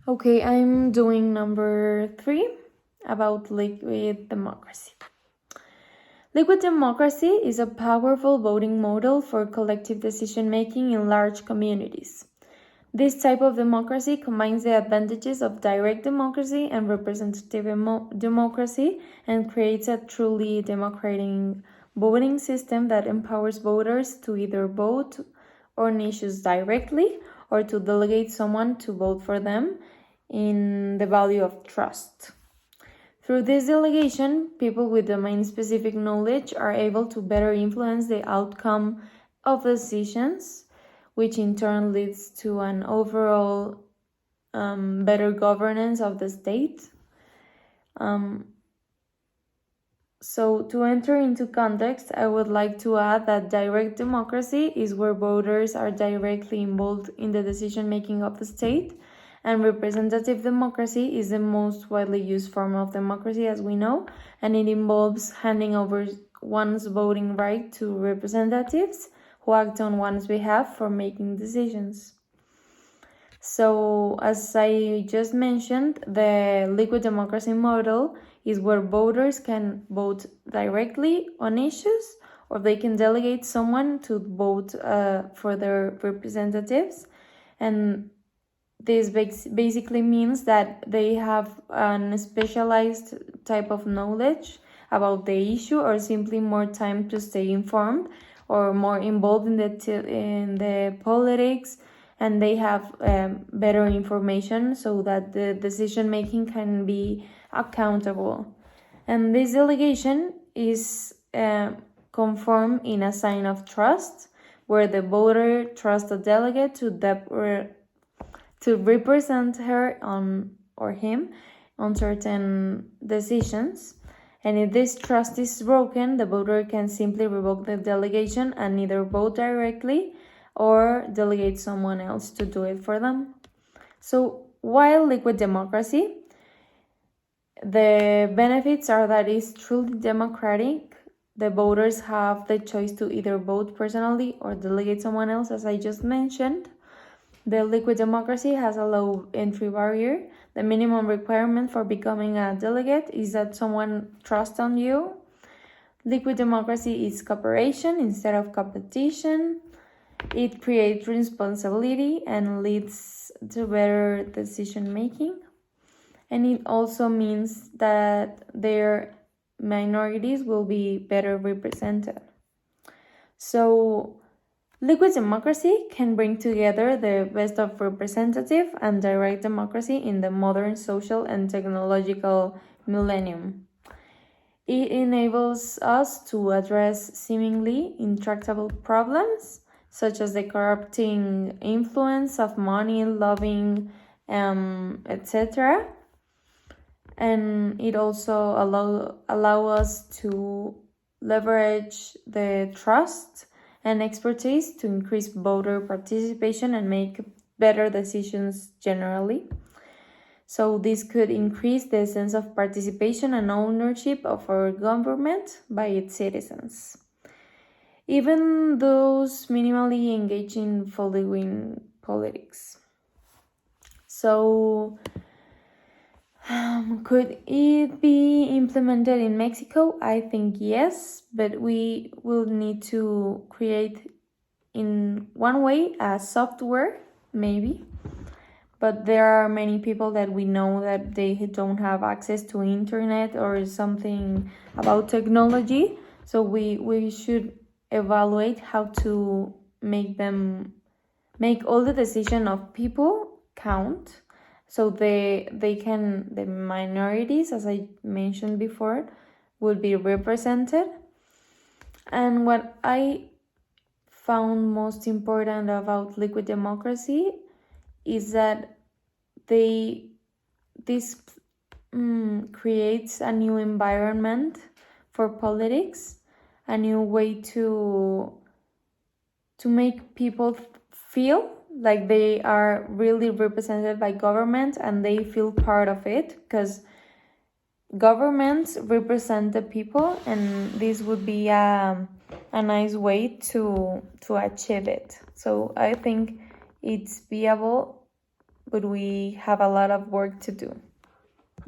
Okay, I'm doing number 3 about liquid democracy. Liquid democracy is a powerful voting model for collective decision making in large communities. This type of democracy combines the advantages of direct democracy and representative democracy and creates a truly democratic voting system that empowers voters to either vote on issues directly or to delegate someone to vote for them in the value of trust. Through this delegation, people with domain-specific knowledge are able to better influence the outcome of decisions, which in turn leads to an overall better governance of the state. So to enter into context, I would like to add that direct democracy is where voters are directly involved in the decision-making of the state, and representative democracy is the most widely used form of democracy, as we know, and it involves handing over one's voting right to representatives who act on one's behalf for making decisions. So, as I just mentioned, the liquid democracy model is where voters can vote directly on issues, or they can delegate someone to vote for their representatives. And this basically means that they have a specialized type of knowledge about the issue, or simply more time to stay informed, or more involved in the politics, and they have better information so that the decision making can be accountable. And this delegation is conformed in a sign of trust, where the voter trusts the delegate to represent her or him on certain decisions. And if this trust is broken, the voter can simply revoke the delegation and either vote directly or delegate someone else to do it for them. So while liquid democracy, the benefits are that it's truly democratic. The voters have the choice to either vote personally or delegate someone else, as I just mentioned. The liquid democracy has a low entry barrier. The minimum requirement for becoming a delegate is that someone trusts on you. Liquid democracy is cooperation instead of competition. It creates responsibility and leads to better decision making. And it also means that their minorities will be better represented. So, liquid democracy can bring together the best of representative and direct democracy in the modern social and technological millennium. It enables us to address seemingly intractable problems, such as the corrupting influence of money, lobbying, etc. And it also allow us to leverage the trust and expertise to increase voter participation and make better decisions generally. So this could increase the sense of participation and ownership of our government by its citizens, even those minimally engaged in following politics. So, could it be implemented in Mexico? I think yes, but we will need to create in one way a software, maybe. But there are many people that we know that they don't have access to internet or something about technology. So we should evaluate how to make all the decision of people count, so the minorities, as I mentioned before, will be represented. And what I found most important about liquid democracy is that this creates a new environment for politics, a new way to make people feel like they are really represented by government and they feel part of it, because governments represent the people, and this would be a nice way to achieve it. So I think it's viable, but we have a lot of work to do.